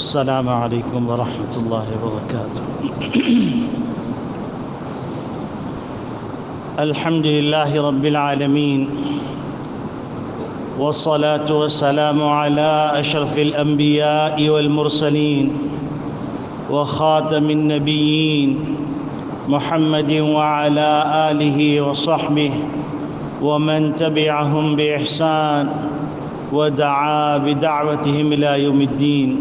السلام علیکم ورحمۃ اللہ وبرکاتہ۔ الحمد للہ رب العالمین والصلاة والسلام على اشرف الانبیاء والمرسلین وخاتم النبیین محمد وعلى آلہ وصحبہ ومن تبعهم بإحسان ودعا بدعوتهم إلى يوم الدين.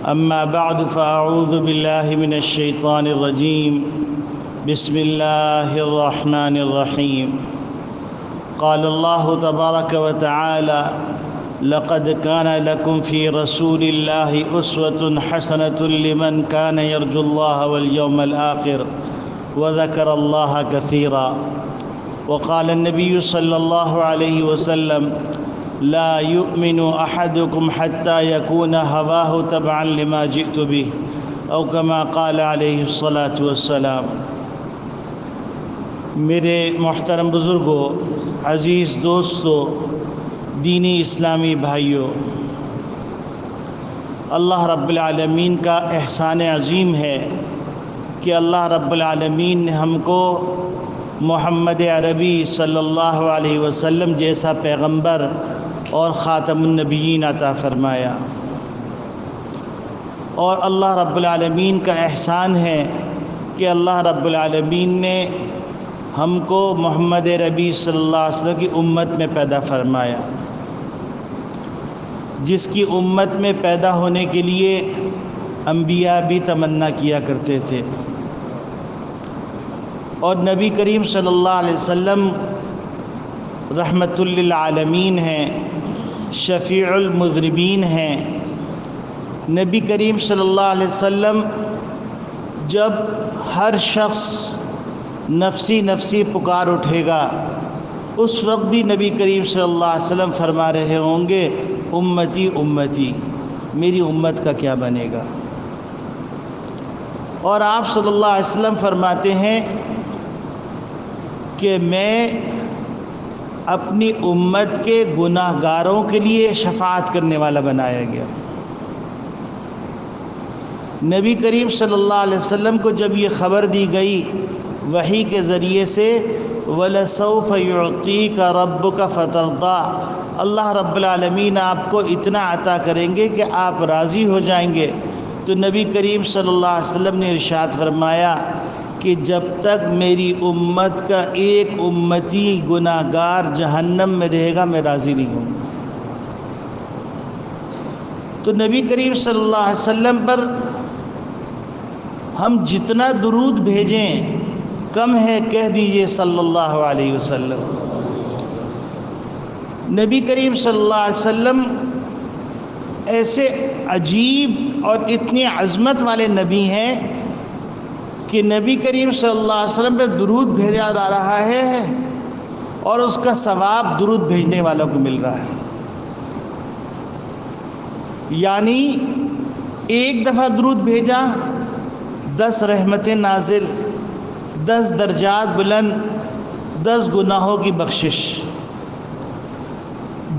أما بعد فأعوذ بالله من الشيطان الرجيم. بسم الله الرحمن الرحيم. قال الله تبارك وتعالى: لقد كان لكم في رسول الله أسوة حسنة لمن كان يرجو الله واليوم الآخر وذكر الله كثيرا. وقال النبي صلى الله عليه وسلم: لا يؤمن أحدكم حتى يكون هواه تبعا لما جئت به، أو كما قال عليه الصلاة والسلام. میرے محترم بزرگوں، عزیز دوستوں، دینی اسلامی بھائیوں، اللہ رب العالمین کا احسان عظیم ہے کہ اللہ رب العالمین نے ہم کو محمد عربی صلی اللہ علیہ وسلم جیسا پیغمبر اور خاتم النبیین عطا فرمایا، اور اللہ رب العالمین کا احسان ہے کہ اللہ رب العالمین نے ہم کو محمد عربی صلی اللہ علیہ وسلم کی امت میں پیدا فرمایا، جس کی امت میں پیدا ہونے کے لیے انبیاء بھی تمنا کیا کرتے تھے، اور نبی کریم صلی اللہ علیہ وسلم رحمت للعالمین ہیں، شفیع المذنبین ہیں۔ نبی کریم صلی اللہ علیہ وسلم جب ہر شخص نفسی نفسی پکار اٹھے گا، اس وقت بھی نبی کریم صلی اللہ علیہ وسلم فرما رہے ہوں گے: امتی امتی، میری امت کا کیا بنے گا؟ اور آپ صلی اللہ علیہ وسلم فرماتے ہیں کہ میں اپنی امت کے گناہ گاروں کے لیے شفاعت کرنے والا بنایا گیا۔ نبی کریم صلی اللہ علیہ وسلم کو جب یہ خبر دی گئی وحی کے ذریعے سے، وَلَسَوْفَ يُعْطِيكَ رَبُّكَ فَتَرْضَىٰ، اللہ رب العالمین آپ کو اتنا عطا کریں گے کہ آپ راضی ہو جائیں گے، تو نبی کریم صلی اللہ علیہ وسلم نے ارشاد فرمایا کہ جب تک میری امت کا ایک امتی گناہ گار جہنم میں رہے گا میں راضی نہیں ہوں۔ تو نبی کریم صلی اللہ علیہ وسلم پر ہم جتنا درود بھیجیں کم ہے، کہہ دیجئے صلی اللہ علیہ وسلم۔ نبی کریم صلی اللہ علیہ وسلم ایسے عجیب اور اتنی عظمت والے نبی ہیں کہ نبی کریم صلی اللہ علیہ وسلم پہ درود بھیجا جا رہا ہے اور اس کا ثواب درود بھیجنے والوں کو مل رہا ہے۔ یعنی ایک دفعہ درود بھیجا، 10 رحمتیں نازل، 10 درجات بلند، 10 گناہوں کی بخشش۔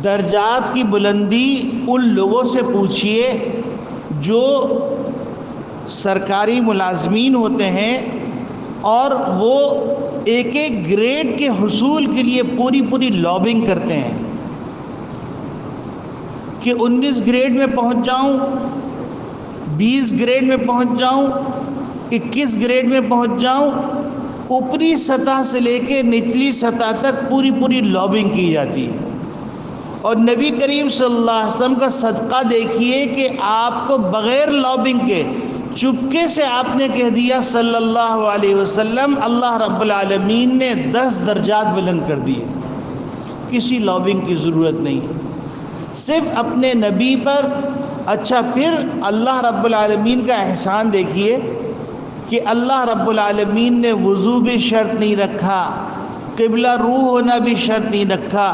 درجات کی بلندی ان لوگوں سے پوچھئے جو سرکاری ملازمین ہوتے ہیں اور وہ ایک ایک گریڈ کے حصول کے لیے پوری لابنگ کرتے ہیں کہ 19 گریڈ میں پہنچ جاؤں، 20 گریڈ میں پہنچ جاؤں، 21 گریڈ میں پہنچ جاؤں۔ اوپری سطح سے لے کے نچلی سطح تک پوری لابنگ کی جاتی ہے، اور نبی کریم صلی اللہ علیہ وسلم کا صدقہ دیکھیے کہ آپ کو بغیر لابنگ کے چپکے سے آپ نے کہہ دیا صلی اللہ علیہ وسلم، اللہ رب العالمین نے 10 درجات بلند کر دیے، کسی لابنگ کی ضرورت نہیں، صرف اپنے نبی پر۔ اچھا، پھر اللہ رب العالمین کا احسان دیکھیے کہ اللہ رب العالمین نے وضو بھی شرط نہیں رکھا، قبلہ روح ہونا بھی شرط نہیں رکھا،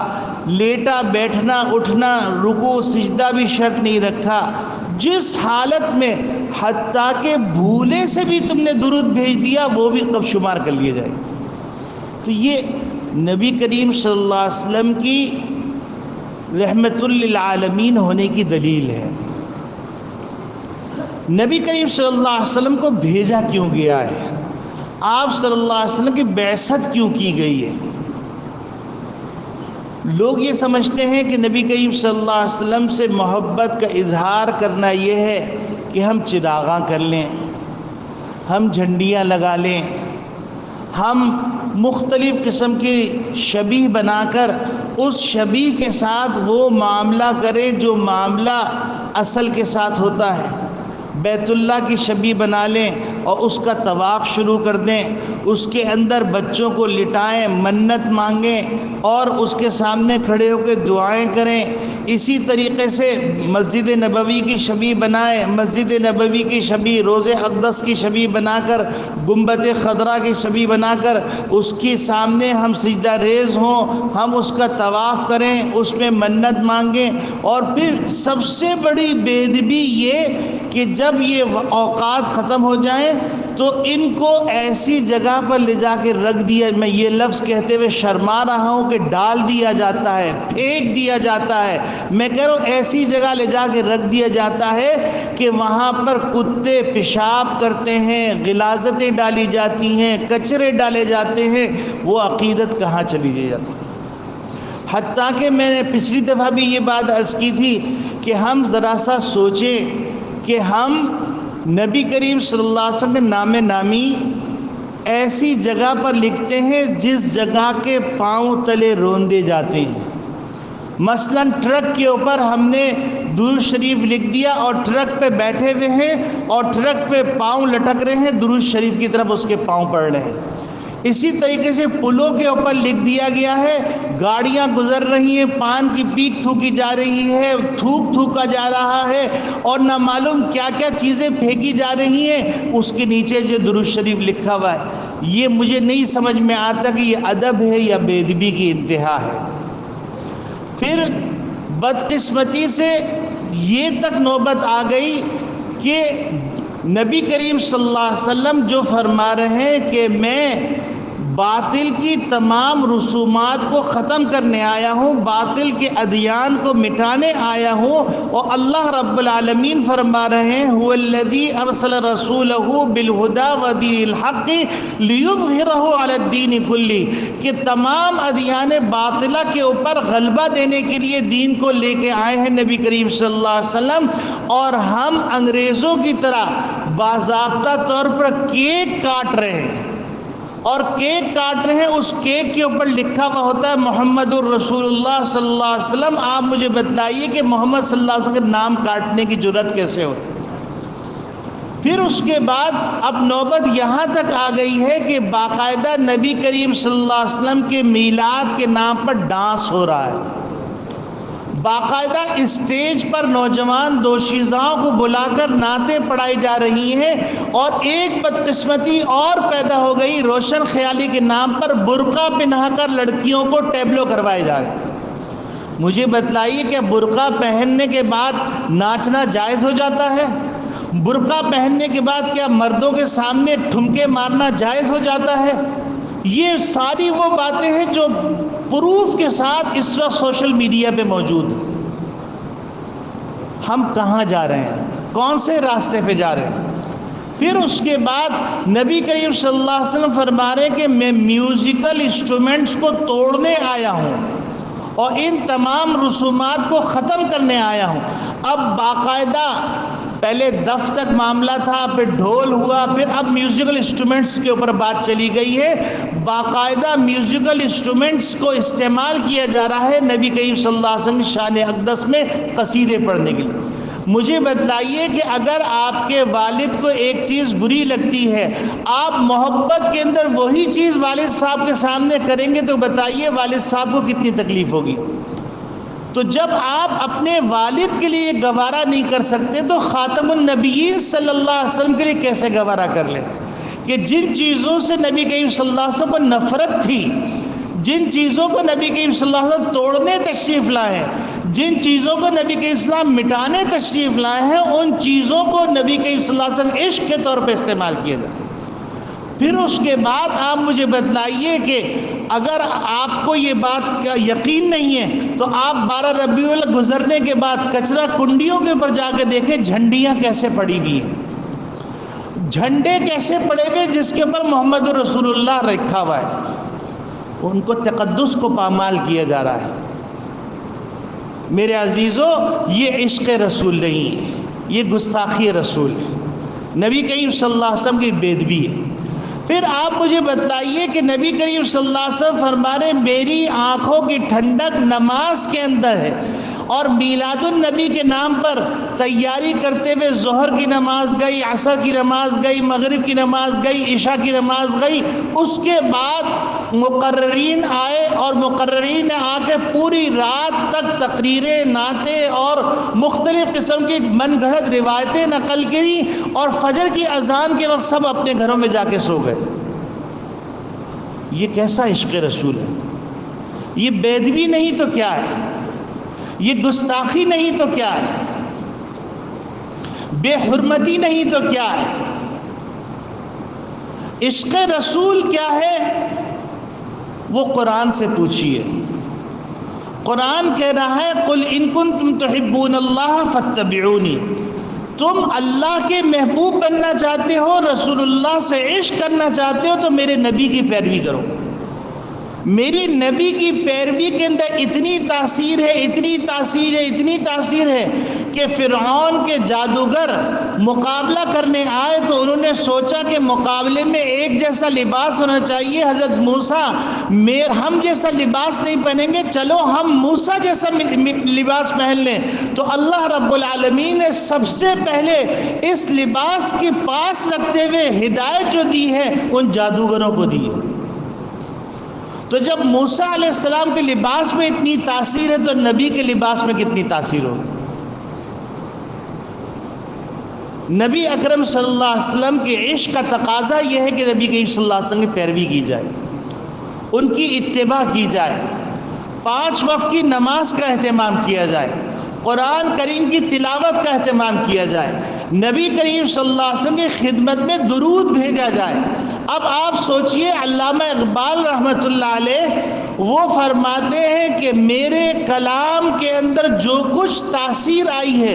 لیٹا بیٹھنا اٹھنا رکوع سجدہ بھی شرط نہیں رکھا، جس حالت میں حتیٰ کہ بھولے سے بھی تم نے درود بھیج دیا وہ بھی کب شمار کر لیے جائے۔ تو یہ نبی کریم صلی اللہ علیہ وسلم کی رحمت للعالمین ہونے کی دلیل ہے۔ نبی کریم صلی اللہ علیہ وسلم کو بھیجا کیوں گیا ہے؟ آپ صلی اللہ علیہ وسلم کی بعثت کیوں کی گئی ہے؟ لوگ یہ سمجھتے ہیں کہ نبی کریم صلی اللہ علیہ وسلم سے محبت کا اظہار کرنا یہ ہے کہ ہم چراغاں کر لیں، ہم جھنڈیاں لگا لیں، ہم مختلف قسم کی شبیہ بنا کر اس شبیہ کے ساتھ وہ معاملہ کریں جو معاملہ اصل کے ساتھ ہوتا ہے۔ بیت اللہ کی شبیہ بنا لیں اور اس کا طواف شروع کر دیں، اس کے اندر بچوں کو لٹائیں، منت مانگیں اور اس کے سامنے کھڑے ہو کے دعائیں کریں۔ اسی طریقے سے مسجد نبوی کی شبیہ بنائیں، مسجد نبوی کی شبیہ، روضہ اقدس کی شبیہ بنا کر، گنبد خضرا کی شبیہ بنا کر اس کے سامنے ہم سجدہ ریز ہوں، ہم اس کا طواف کریں، اس میں منت مانگیں۔ اور پھر سب سے بڑی بے ادبی یہ کہ جب یہ اوقات ختم ہو جائیں تو ان کو ایسی جگہ پر لے جا کے رکھ دیا، میں یہ لفظ کہتے ہوئے شرما رہا ہوں کہ ڈال دیا جاتا ہے، پھینک دیا جاتا ہے، میں کہہ رہا ہوں ایسی جگہ لے جا کے رکھ دیا جاتا ہے کہ وہاں پر کتے پیشاب کرتے ہیں، غلاظتیں ڈالی جاتی ہیں، کچرے ڈالے جاتے ہیں۔ وہ عقیدت کہاں چلی جاتی؟ حتیٰ کہ میں نے پچھلی دفعہ بھی یہ بات عرض کی تھی کہ ہم ذرا سا سوچیں کہ ہم نبی کریم صلی اللہ علیہ وسلم کے نام نامی ایسی جگہ پر لکھتے ہیں جس جگہ کے پاؤں تلے روندے جاتے ہیں۔ مثلا ٹرک کے اوپر ہم نے درود شریف لکھ دیا اور ٹرک پہ بیٹھے ہوئے ہیں اور ٹرک پہ پاؤں لٹک رہے ہیں، درود شریف کی طرف اس کے پاؤں پڑ رہے ہیں۔ اسی طریقے سے پلوں کے اوپر لکھ دیا گیا ہے، گاڑیاں گزر رہی ہیں، پان کی پیک تھوکی جا رہی ہے، تھوک تھوکا جا رہا ہے اور نہ معلوم کیا کیا چیزیں پھینکی جا رہی ہیں، اس کے نیچے جو درود شریف لکھا ہوا ہے۔ یہ مجھے نہیں سمجھ میں آتا کہ یہ ادب ہے یا بے ادبی کی انتہا ہے۔ پھر بدقسمتی سے یہ تک نوبت آ گئی کہ نبی کریم صلی اللہ علیہ وسلم جو فرما رہے ہیں کہ میں باطل کی تمام رسومات کو ختم کرنے آیا ہوں، باطل کے ادیان کو مٹانے آیا ہوں، اور اللہ رب العالمین فرما رہے ہیں هو الذی ارسل رسولہ بالہدی ودین الحق لیظہرہ علی الدین کلہ، کہ تمام ادیان باطلہ کے اوپر غلبہ دینے کے لیے دین کو لے کے آئے ہیں نبی کریم صلی اللہ علیہ وسلم۔ اور ہم انگریزوں کی طرح باضابطہ طور پر کیک کاٹ رہے ہیں، اور کیک کاٹ رہے ہیں، اس کیک کے اوپر لکھا ہوا ہوتا ہے محمد الرسول اللہ صلی اللہ علیہ وسلم۔ آپ مجھے بتائیے کہ محمد صلی اللہ علیہ وسلم کا نام کاٹنے کی جرات کیسے ہوتی؟ پھر اس کے بعد اب نوبت یہاں تک آ گئی ہے کہ باقاعدہ نبی کریم صلی اللہ علیہ وسلم کے میلاد کے نام پر ڈانس ہو رہا ہے، باقاعدہ اسٹیج پر نوجوان دوشیزاؤں کو بلا کر نعتیں پڑھائی جا رہی ہیں، اور ایک بدقسمتی اور پیدا ہو گئی، روشن خیالی کے نام پر برقع پہنا کر لڑکیوں کو ٹیبلو کروائے جا رہے ہیں۔ مجھے بتلائیے کہ برقع پہننے کے بعد ناچنا جائز ہو جاتا ہے؟ برقع پہننے کے بعد کیا مردوں کے سامنے ٹھمکے مارنا جائز ہو جاتا ہے؟ یہ ساری وہ باتیں ہیں جو پروف کے ساتھ اس وقت سوشل میڈیا پہ موجود ہیں۔ ہم کہاں جا رہے ہیں؟ کون سے راستے پہ جا رہے ہیں؟ پھر اس کے بعد نبی کریم صلی اللہ علیہ وسلم فرما رہے کہ میں میوزیکل انسٹرومنٹس کو توڑنے آیا ہوں اور ان تمام رسومات کو ختم کرنے آیا ہوں۔ اب باقاعدہ پہلے دف تک معاملہ تھا، پھر ڈھول ہوا، پھر اب میوزیکل انسٹرومنٹس کے اوپر بات چلی گئی ہے۔ باقاعدہ میوزیکل انسٹرومنٹس کو استعمال کیا جا رہا ہے نبی کریم صلی اللہ علیہ وسلم شان اقدس میں قصیدے پڑھنے کے لیے۔ مجھے بتلائیے کہ اگر آپ کے والد کو ایک چیز بری لگتی ہے، آپ محبت کے اندر وہی چیز والد صاحب کے سامنے کریں گے تو بتائیے والد صاحب کو کتنی تکلیف ہوگی۔ تو جب آپ اپنے والد کے لیے گوارا نہیں کر سکتے تو خاتم النبیین صلی اللہ علیہ وسلم کے لیے کیسے گوارا کر لیں؟ کہ جن چیزوں سے نبی کریم صلی اللہ علیہ وسلم کو نفرت تھی، جن چیزوں کو نبی کریم صلی اللہ علیہ وسلم توڑنے تشریف لائے ہیں، جن چیزوں کو نبی کریم صلی اللہ علیہ وسلم مٹانے تشریف لائے ہیں، ان چیزوں کو نبی کریم صلی اللہ علیہ وسلم عشق کے طور پہ استعمال کیا جائے۔ پھر اس کے بعد آپ مجھے بتلائیے کہ اگر آپ کو یہ بات کا یقین نہیں ہے تو آپ 12 ربیع الاول گزرنے کے بعد کچرا کنڈیوں کے اوپر جا کے دیکھیں جھنڈیاں کیسے پڑی گئی ہیں۔ جھنڈے کیسے پڑے ہوئے جس کے اوپر محمد رسول اللہ رکھا ہوا ہے، ان کو تقدس کو پامال کیا جا رہا ہے۔ میرے عزیزو، یہ عشق رسول نہیں ہے، یہ گستاخی رسول ہے، نبی کریم صلی اللہ علیہ وسلم کی بے ادبی ہے۔ پھر آپ مجھے بتائیے کہ نبی کریم صلی اللہ علیہ وسلم فرما رہے میری آنکھوں کی ٹھنڈک نماز کے اندر ہے، اور میلاد النبی کے نام پر تیاری کرتے ہوئے ظہر کی نماز گئی، عصر کی نماز گئی، مغرب کی نماز گئی، عشاء کی نماز گئی، اس کے بعد مقررین آئے اور مقررین نے آ کے پوری رات تک تقریریں، نعتیں اور مختلف قسم کی من گھڑت روایتیں نقل کری، اور فجر کی اذان کے وقت سب اپنے گھروں میں جا کے سو گئے۔ یہ کیسا عشق رسول ہے؟ یہ بے ادبی نہیں تو کیا ہے؟ یہ گستاخی نہیں تو کیا ہے؟ بے حرمتی نہیں تو کیا ہے؟ عشق رسول کیا ہے؟ وہ قرآن سے پوچھئے۔ قرآن کہہ رہا ہے قُلْ إِن كُنتُمْ تُحِبُّونَ اللَّهَ فَاتَّبِعُونِي، تم اللہ کے محبوب بننا چاہتے ہو، رسول اللہ سے عشق کرنا چاہتے ہو، تو میرے نبی کی پیروی کرو۔ میری نبی کی پیروی کے اندر اتنی تاثیر ہے، اتنی تاثیر ہے، اتنی تاثیر ہے کہ فرعون کے جادوگر مقابلہ کرنے آئے تو انہوں نے سوچا کہ مقابلے میں ایک جیسا لباس ہونا چاہیے۔ حضرت موسیٰ ہم جیسا لباس نہیں پہنیں گے، چلو ہم موسیٰ جیسا لباس پہن لیں۔ تو اللہ رب العالمین نے سب سے پہلے اس لباس کے پاس رکھتے ہوئے ہدایت جو دی ہے ان جادوگروں کو دی۔ تو جب موسیٰ علیہ السلام کے لباس میں اتنی تاثیر ہے تو نبی کے لباس میں کتنی تاثیر ہوگی؟ نبی اکرم صلی اللہ علیہ وسلم کے عشق کا تقاضا یہ ہے کہ نبی کریم صلی اللہ علیہ وسلم کی پیروی کی جائے، ان کی اتباع کی جائے، 5 وقت کی نماز کا اہتمام کیا جائے، قرآن کریم کی تلاوت کا اہتمام کیا جائے، نبی کریم صلی اللہ علیہ وسلم کی خدمت میں درود بھیجا جائے۔ اب آپ سوچئے، علامہ اقبال رحمۃ اللہ علیہ وہ فرماتے ہیں کہ میرے کلام کے اندر جو کچھ تاثیر آئی ہے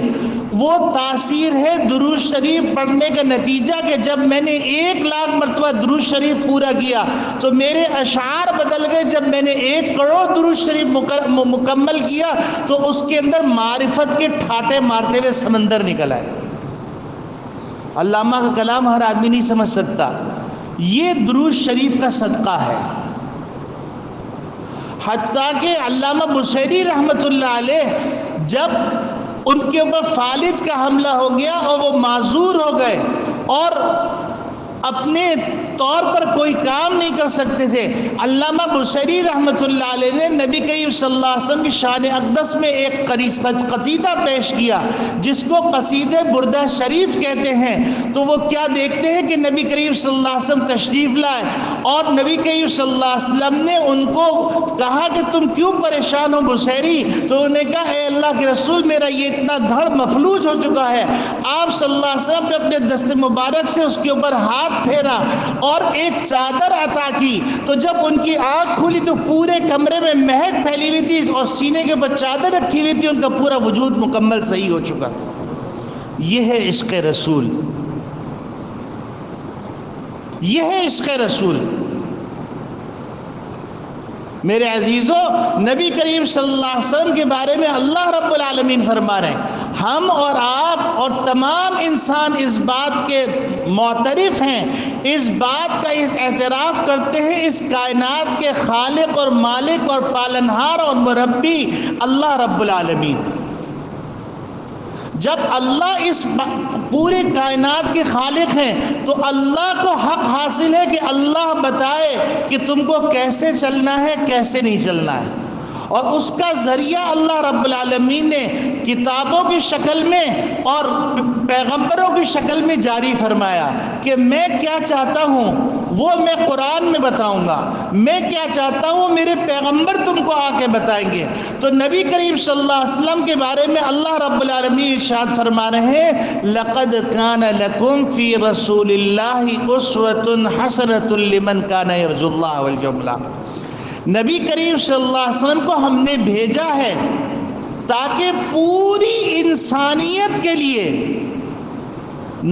وہ تاثیر ہے درود شریف پڑھنے کا نتیجہ، کہ جب میں نے 1,00,000 مرتبہ درود شریف پورا کیا تو میرے اشعار بدل گئے۔ جب میں نے 1 کروڑ درود شریف مکمل کیا تو اس کے اندر معرفت کے ٹھاٹے مارتے ہوئے سمندر نکل آئے۔ علامہ کا کلام ہر آدمی نہیں سمجھ سکتا، یہ درود شریف کا صدقہ ہے۔ حتیٰ کہ علامہ بصیری رحمۃ اللہ علیہ جب ان کے اوپر فالج کا حملہ ہو گیا اور وہ معذور ہو گئے اور اپنے طور پر کوئی کام نہیں کر سکتے تھے، علامہ بصیری رحمۃ اللہ علیہ نے نبی کریم صلی اللہ علیہ وسلم کی شان اقدس میں ایک قصیدہ پیش کیا جس کو قصیدہ بردہ شریف کہتے ہیں۔ تو وہ کیا دیکھتے ہیں کہ نبی کریم صلی اللہ علیہ وسلم تشریف لائے اور نبی کریم صلی اللہ علیہ وسلم نے ان کو کہا کہ تم کیوں پریشان ہو بصیری؟ تو انہوں نے کہا اے اللہ کے رسول، میرا یہ اتنا دھڑ مفلوج ہو چکا ہے۔ آپ صلی اللہ علیہ وسلم نے اپنے دست مبارک سے اس کے اوپر ہاتھ پھیرا اور ایک چادر عطا کی، تو جب ان کی آنکھ کھلی تو پورے کمرے میں مہک پھیلی ہوئی تھی اور سینے کے اوپر چادر رکھی ہوئی تھی، ان کا پورا وجود مکمل صحیح ہو چکا۔ یہ ہے عشق رسول، یہ ہے عشق رسول۔ میرے عزیزو، نبی کریم صلی اللہ علیہ وسلم کے بارے میں اللہ رب العالمین فرما رہے ہیں، ہم اور آپ اور تمام انسان اس بات کے معترف ہیں، اس بات کا اعتراف کرتے ہیں، اس کائنات کے خالق اور مالک اور پالنہار اور مربی اللہ رب العالمین۔ جب اللہ اس پورے کائنات کے خالق ہیں تو اللہ کو حق حاصل ہے کہ اللہ بتائے کہ تم کو کیسے چلنا ہے، کیسے نہیں چلنا ہے، اور اس کا ذریعہ اللہ رب العالمین نے کتابوں کی شکل میں اور پیغمبروں کی شکل میں جاری فرمایا کہ میں کیا چاہتا ہوں وہ میں قرآن میں بتاؤں گا، میں کیا چاہتا ہوں میرے پیغمبر تم کو آ کے بتائیں گے۔ تو نبی کریم صلی اللہ علیہ وسلم کے بارے میں اللہ رب العالمین ارشاد فرما رہے ہیں لَقَدْ كَانَ لَكُمْ فِي رَسُولِ اللَّهِ أُسْوَةٌ حَسَنَةٌ لِمَنْ كَانَ يَرْجُو اللَّهَ وَالْيَوْمَ الْآخِرَ۔ نبی کریم صلی اللہ علیہ وسلم کو ہم نے بھیجا ہے تاکہ پوری انسانیت کے لیے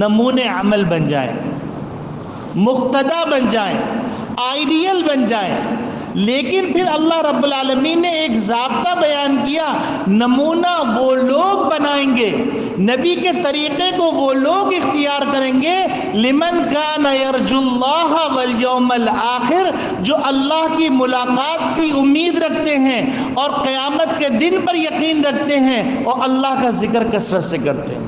نمونِ عمل بن جائے۔ مقتدا بن جائیں، آئیڈیل بن جائیں. لیکن پھر اللہ رب العالمین نے ایک ضابطہ بیان کیا، نمونہ وہ لوگ بنائیں گے، نبی کے طریقے کو وہ لوگ اختیار کریں گے، لمن کان یرجو اللہ والیوم الآخر، جو اللہ کی ملاقات کی امید رکھتے ہیں اور قیامت کے دن پر یقین رکھتے ہیں اور اللہ کا ذکر کثرت سے کرتے ہیں.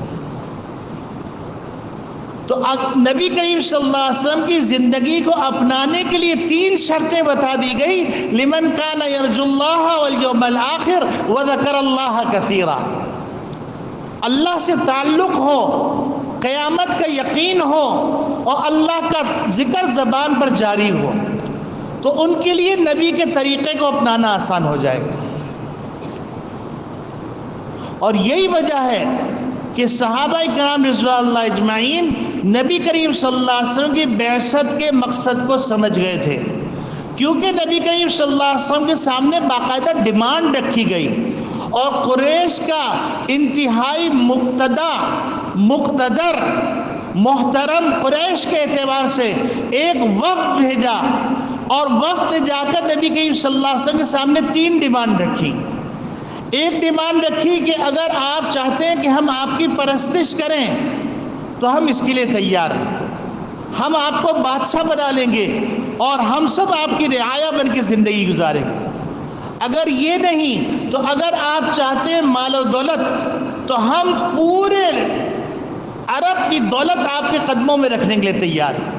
تو نبی کریم صلی اللہ علیہ وسلم کی زندگی کو اپنانے کے لیے 3 شرطیں بتا دی گئی، لمن کان یرجو اللہ والیوم الآخر وذکر اللہ کثیرا. اللہ سے تعلق ہو، قیامت کا یقین ہو اور اللہ کا ذکر زبان پر جاری ہو، تو ان کے لیے نبی کے طریقے کو اپنانا آسان ہو جائے گا. اور یہی وجہ ہے کہ صحابہ کرام رضوان اللہ اجمعین نبی کریم صلی اللہ علیہ وسلم کی بعثت کے مقصد کو سمجھ گئے تھے، کیونکہ نبی کریم صلی اللہ علیہ وسلم کے سامنے باقاعدہ ڈیمانڈ رکھی گئی اور قریش کا انتہائی مقتدر محترم قریش کے اعتبار سے ایک وفد بھیجا، اور وفد نے جا کر نبی کریم صلی اللہ علیہ وسلم کے سامنے 3 ڈیمانڈ رکھی. ایک ڈیمانڈ رکھی کہ اگر آپ چاہتے ہیں کہ ہم آپ کی پرستش کریں تو ہم اس کے لیے تیار ہیں، ہم آپ کو بادشاہ بنا لیں گے اور ہم سب آپ کی رعایا بن کے زندگی گزاریں گے. اگر یہ نہیں تو اگر آپ چاہتے ہیں مال و دولت تو ہم پورے عرب کی دولت آپ کے قدموں میں رکھنے کے لیے تیار ہیں،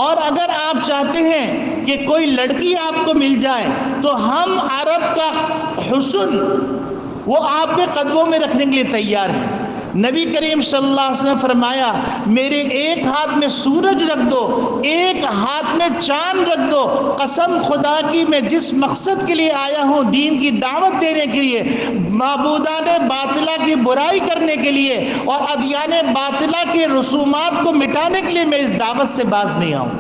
اور اگر آپ چاہتے ہیں کہ کوئی لڑکی آپ کو مل جائے تو ہم عرب کا حسن وہ آپ کے قدموں میں رکھنے کے لیے تیار ہیں. نبی کریم صلی اللہ علیہ وسلم فرمایا، میرے ایک ہاتھ میں سورج رکھ دو، ایک ہاتھ میں چاند رکھ دو، قسم خدا کی میں جس مقصد کے لیے آیا ہوں، دین کی دعوت دینے کے لیے، معبودان باطلہ کی برائی کرنے کے لیے اور ادیان باطلہ کے رسومات کو مٹانے کے لیے میں اس دعوت سے باز نہیں آؤں.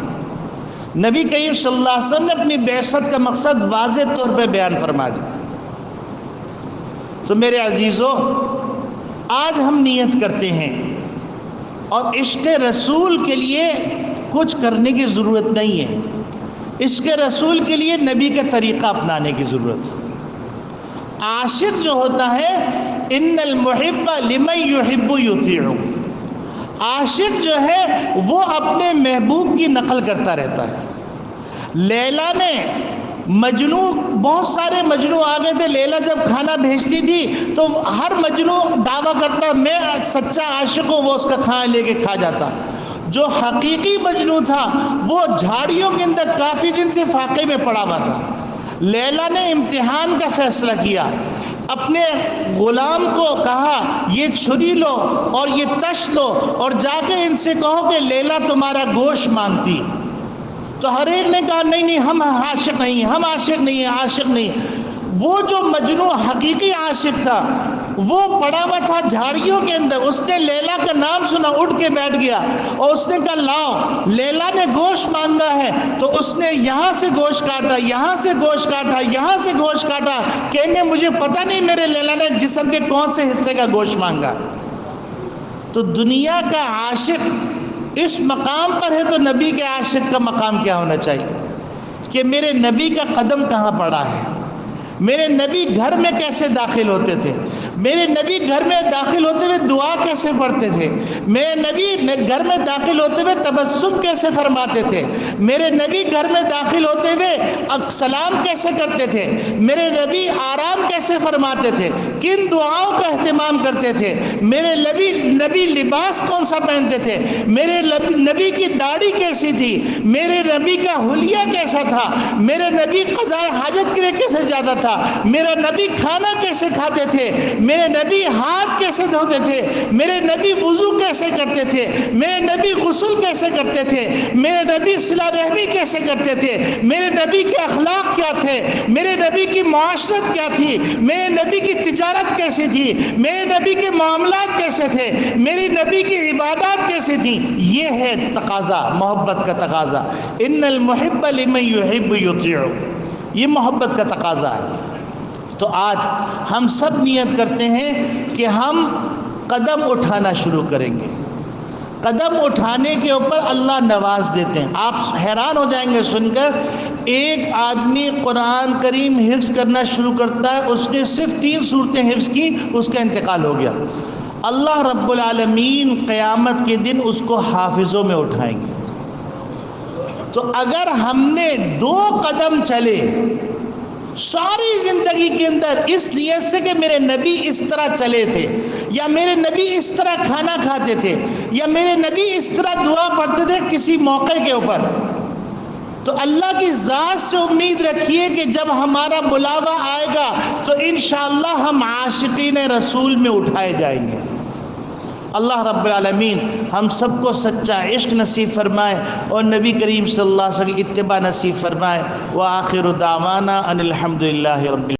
نبی کریم صلی اللہ علیہ وسلم نے اپنی بعثت کا مقصد واضح طور پہ بیان فرما دیا. تو میرے عزیزو، آج ہم نیت کرتے ہیں اور عشق رسول کے لیے کچھ کرنے کی ضرورت نہیں ہے، عشق رسول کے لیے نبی کا طریقہ اپنانے کی ضرورت ہے. عاشق جو ہوتا ہے، ان المحب لمن یحب یطیع، عاشق جو ہے وہ اپنے محبوب کی نقل کرتا رہتا ہے. لیلا نے مجنو، بہت سارے مجنو آ گئے تھے، لیلا جب کھانا بھیجتی تھی تو ہر مجنو دعویٰ کرتا میں سچا عاشق ہوں، وہ اس کا کھانا لے کے کھا جاتا. جو حقیقی مجنو تھا وہ جھاڑیوں کے اندر کافی دن سے فاقے میں پڑا ہوا تھا. لیلا نے امتحان کا فیصلہ کیا، اپنے غلام کو کہا یہ چھری لو اور یہ تش لو اور جا کے ان سے کہو کہ لیلا تمہارا گوشت مانگتی. تو ہر ایک نے کہا نہیں ہم عاشق نہیں، ہم عاشق نہیں ہیں، عاشق نہیں. وہ جو مجنو حقیقی عاشق تھا وہ پڑا ہوا تھا جھاڑیوں کے اندر، اس نے لیلا کا نام سنا، اٹھ کے بیٹھ گیا اور اس نے کہا لاؤ، لیلا نے گوشت مانگا ہے. تو اس نے یہاں سے گوشت کاٹا، یہاں سے گوشت کاٹا، یہاں سے گوشت کاٹا، کہنے مجھے پتہ نہیں میرے لیلا نے جسم کے کون سے حصے کا گوشت مانگا. تو دنیا کا عاشق اس مقام پر ہے تو نبی کے عاشق کا مقام کیا ہونا چاہیے کہ میرے نبی کا قدم کہاں پڑا ہے، میرے نبی گھر میں کیسے داخل ہوتے تھے، میرے نبی گھر میں داخل ہوتے ہوئے دعا کیسے پڑھتے تھے، میرے نبی گھر میں داخل ہوتے ہوئے تبسم کیسے فرماتے تھے، میرے نبی گھر میں داخل ہوتے ہوئے سلام کیسے کرتے تھے، میرے نبی آرام کیسے فرماتے تھے، کن دعاؤں کا اہتمام کرتے تھے، میرے نبی لباس کون سا پہنتے تھے، میرے نبی کی داڑھی کیسی تھی، میرے نبی کا حلیہ کیسا تھا، میرے نبی قضاء حاجت کے لیے کیسے جاتا تھا، میرا نبی کھانا کیسے کھاتے تھے، میرے نبی ہاتھ کیسے دھوتے تھے، میرے نبی وضو کیسے کرتے تھے، میرے نبی غسل کیسے کرتے تھے، میرے نبی صلہ رحمی کیسے کرتے تھے، میرے نبی کے اخلاق کیا تھے، میرے نبی کی معاشرت کیا تھی، میرے نبی کی تجارت کیسی تھی، میرے نبی کے معاملات کیسے تھے، میرے نبی کی عبادات کیسی تھی. یہ ہے تقاضا، محبت کا تقاضا. ان المحب لمن یحب یطیع، یہ محبت کا تقاضا ہے. تو آج ہم سب نیت کرتے ہیں کہ ہم قدم اٹھانا شروع کریں گے، قدم اٹھانے کے اوپر اللہ نواز دیتے ہیں. آپ حیران ہو جائیں گے سن کر. ایک آدمی قرآن کریم حفظ کرنا شروع کرتا ہے، اس نے صرف 3 صورتیں حفظ کی، اس کا انتقال ہو گیا. اللہ رب العالمین قیامت کے دن اس کو حافظوں میں اٹھائیں گے. تو اگر ہم نے 2 قدم چلے ساری زندگی کے اندر اس نیت سے کہ میرے نبی اس طرح چلے تھے، یا میرے نبی اس طرح کھانا کھاتے تھے، یا میرے نبی اس طرح دعا پڑھتے تھے کسی موقع کے اوپر، تو اللہ کی ذات سے امید رکھیے کہ جب ہمارا بلاوا آئے گا تو انشاءاللہ ہم عاشقین رسول میں اٹھائے جائیں گے. اللہ رب العالمین ہم سب کو سچا عشق نصیب فرمائے اور نبی کریم صلی اللہ علیہ وسلم کی اتباع نصیب فرمائے. وآخر دعوانا ان الحمدللہ رب